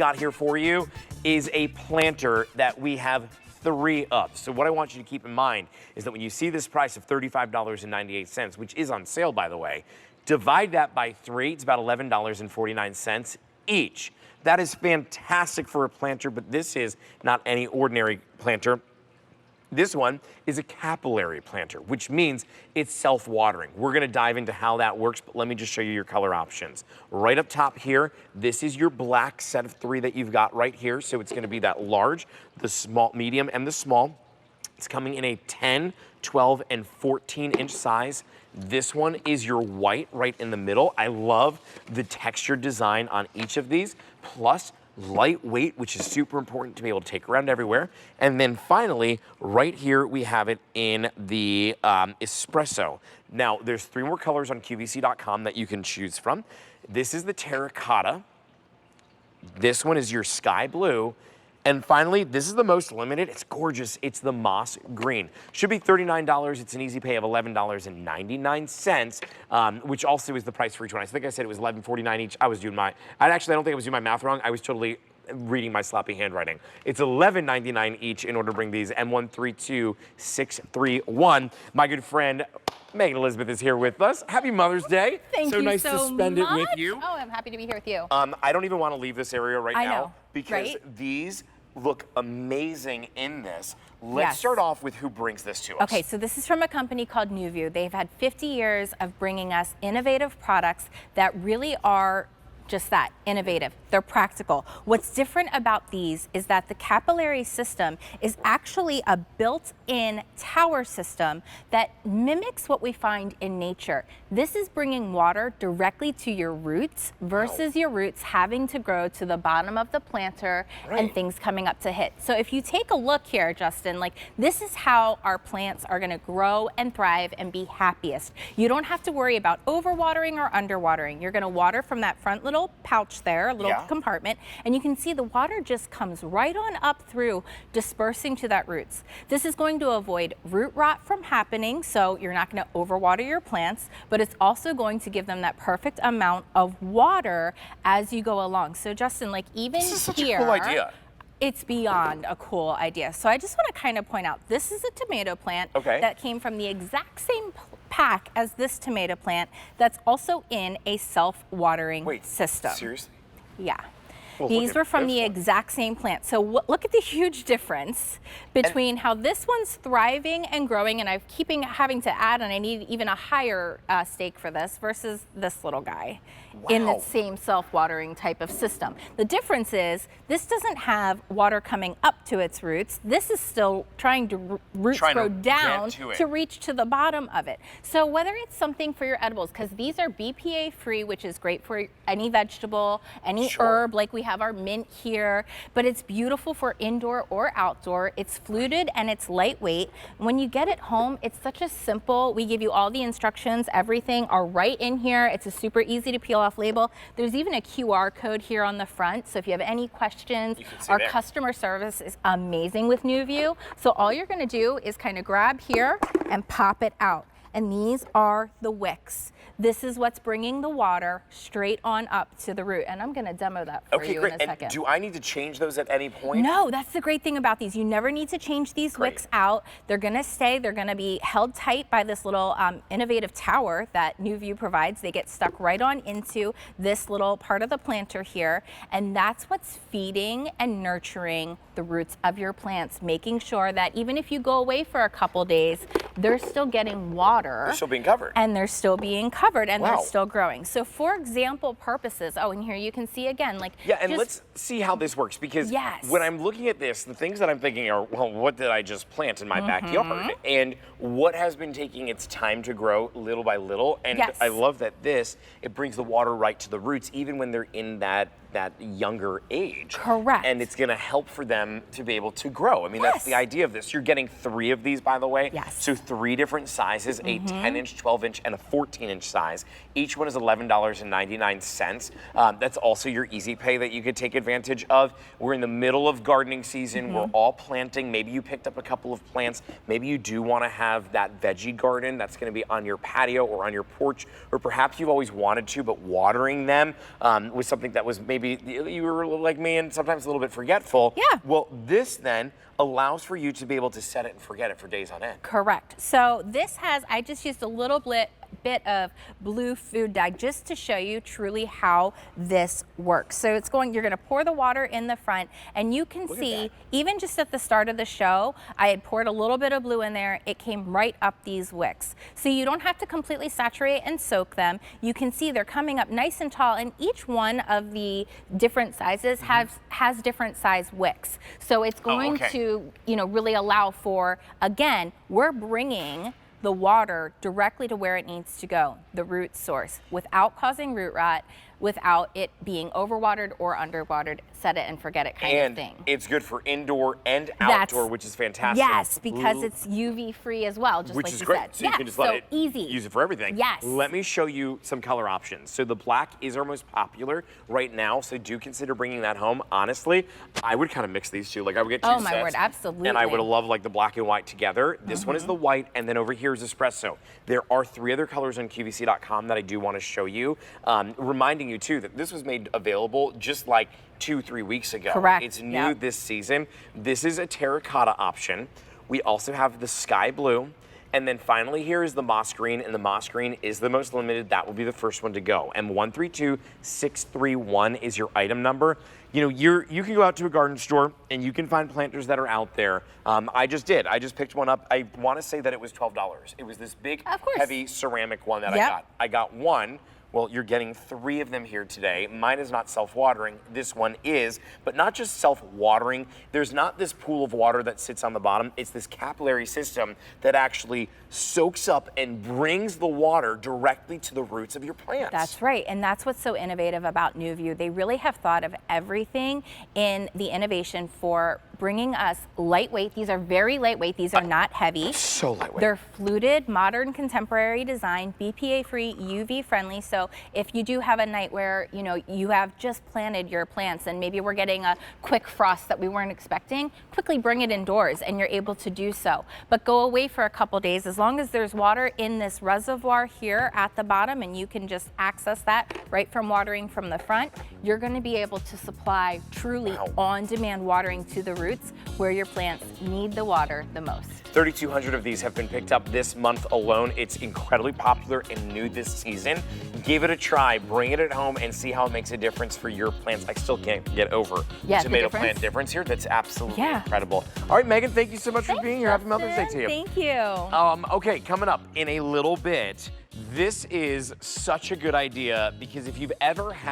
got here for you is a planter that we have 3 of. So what I want you to keep in mind is that when you see this price of $35.98, which is on sale, by the way, divide that by 3, it's about $11.49 each. That is fantastic for a planter, but this is not any ordinary planter. This one is a capillary planter, which means it's self-watering. We're gonna dive into how that works, but let me just show you your color options. Right up top here, this is your black set of 3 that you've got right here. So it's gonna be that large, the small, medium, and the small. It's coming in a 10, 12, and 14-inch size. This one is your white right in the middle. I love the texture design on each of these, plus lightweight, which is super important to be able to take around everywhere. And then finally, right here, we have it in the espresso. Now, there's 3 more colors on QVC.com that you can choose from. This is the terracotta. This one is your sky blue. And finally, this is the most limited. It's gorgeous. It's the moss green. Should be $39. It's an easy pay of $11.99, which also is the price for each one. I think I said it was $11.49 each. I don't think I was doing my math wrong. I was totally reading my sloppy handwriting. It's $11.99 each in order to bring these M132631. My good friend Megan Elizabeth is here with us. Happy Mother's Day. Thank you nice so to spend much. it with you. Oh, I'm happy to be here with you. I don't even want to leave this area right I now know, because right? these look amazing in this. Let's start off with who brings this to us. Okay, so this is from a company called NuVue. They've had 50 years of bringing us innovative products that really are just that, innovative. They're practical. What's different about these is that the capillary system is actually a built-in tower system that mimics what we find in nature. This is bringing water directly to your roots versus your roots having to grow to the bottom of the planter and things coming up to hit. So if you take a look here, Justin, like this is how our plants are gonna grow and thrive and be happiest. You don't have to worry about overwatering or underwatering. You're gonna water from that front little pouch there, a little compartment, and you can see the water just comes right on up through, dispersing to that roots. This is going to avoid root rot from happening, so you're not going to overwater your plants, but it's also going to give them that perfect amount of water as you go along. So Justin, like even this is such here, a cool idea. It's beyond a cool idea. So I just want to kind of point out, this is a tomato plant that came from the exact same pack as this tomato plant that's also in a self-watering system. Seriously? Yeah. Well, these were from the exact same plant. So look at the huge difference between how this one's thriving and growing, and I'm having to add, and I need even a higher stake for this, versus this little guy in the same self-watering type of system. The difference is this doesn't have water coming up to its roots. This is still trying to grow down to reach to the bottom of it. So whether it's something for your edibles, because these are BPA-free, which is great for any vegetable, any herb, like we have our mint here, but it's beautiful for indoor or outdoor. It's fluted and it's lightweight. When you get it home, it's such a simple, we give you all the instructions, everything are right in here. It's a super easy to peel off label. There's even a QR code here on the front, so if you have any questions, our customer service is amazing with NuVue. So all you're gonna do is kind of grab here and pop it out. And these are the wicks. This is what's bringing the water straight on up to the root. And I'm gonna demo that for you in a second. And do I need to change those at any point? No, that's the great thing about these. You never need to change these wicks out. They're gonna stay, they're gonna be held tight by this little innovative tower that NuVue provides. They get stuck right on into this little part of the planter here. And that's what's feeding and nurturing the roots of your plants, making sure that even if you go away for a couple days, they're still getting water. They're still being covered. And they're still being covered, and they're still growing. So for example purposes, and here you can see again, like let's see how this works, because when I'm looking at this, the things that I'm thinking are, well, what did I just plant in my backyard? And what has been taking its time to grow little by little? And I love that it brings the water right to the roots, even when they're in that younger age. Correct. And it's gonna help for them to be able to grow. I mean, that's the idea of this. You're getting 3 of these, by the way. So 3 different sizes, a 10-inch, 12-inch, and a 14-inch size. Each one is $11.99. That's also your easy pay that you could take advantage of. We're in the middle of gardening season. We're all planting. Maybe you picked up a couple of plants. Maybe you do wanna have that veggie garden that's gonna be on your patio or on your porch, or perhaps you've always wanted to, but watering them was something that was maybe maybe you were like me and sometimes a little bit forgetful. Yeah. Well, this then allows for you to be able to set it and forget it for days on end. Correct. So this has, I just used a little bit of blue food dye just to show you truly how this works. So it's going, you're going to pour the water in the front, and you can see even just at the start of the show, I had poured a little bit of blue in there. It came right up these wicks. So you don't have to completely saturate and soak them. You can see they're coming up nice and tall, and each one of the different sizes has different size wicks. So it's going to, you know, really allow for, again, we're bringing the water directly to where it needs to go, the root source, without causing root rot, without it being overwatered or underwatered, set it and forget it kind of thing. And it's good for indoor and outdoor, which is fantastic. Yes, because it's UV free as well, just which like is you great. said. So you can just let it easy. use it for everything. Yes. Let me show you some color options. So the black is our most popular right now, so do consider bringing that home. Honestly, I would kind of mix these two. Like I would get two sets. Oh my word, absolutely. And I would love like the black and white together. This one is the white, and then over here is espresso. There are 3 other colors on QVC.com that I do want to show you. Reminding you too that this was made available just like 2-3 weeks ago. Correct. It's new this season. This is a terracotta option. We also have the sky blue. And then finally here is the moss green, and the moss green is the most limited. That will be the first one to go. M132631 is your item number. You know, you can go out to a garden store and you can find planters that are out there. I just did. I just picked one up. I want to say that it was $12. It was this big, heavy ceramic one that I got. I got one. Well, you're getting 3 of them here today. Mine is not self-watering. This one is, but not just self-watering. There's not this pool of water that sits on the bottom. It's this capillary system that actually soaks up and brings the water directly to the roots of your plants. That's right, and that's what's so innovative about NuVue. They really have thought of everything in the innovation for bringing us lightweight. These are very lightweight. These are not heavy. So lightweight. They're fluted, modern, contemporary design, BPA-free, UV-friendly. So if you do have a night where, you know, you have just planted your plants and maybe we're getting a quick frost that we weren't expecting, quickly bring it indoors and you're able to do so. But go away for a couple days. As long as there's water in this reservoir here at the bottom and you can just access that right from watering from the front, you're going to be able to supply truly on-demand watering to the roots where your plants need the water the most. 3,200 of these have been picked up this month alone. It's incredibly popular and new this season. Give it a try, bring it at home, and see how it makes a difference for your plants. I still can't get over the tomato plant difference here. That's absolutely incredible. All right, Megan, thank you so much for being here. Happy Mother's Day to you. Thank you. Okay, coming up in a little bit, this is such a good idea because if you've ever had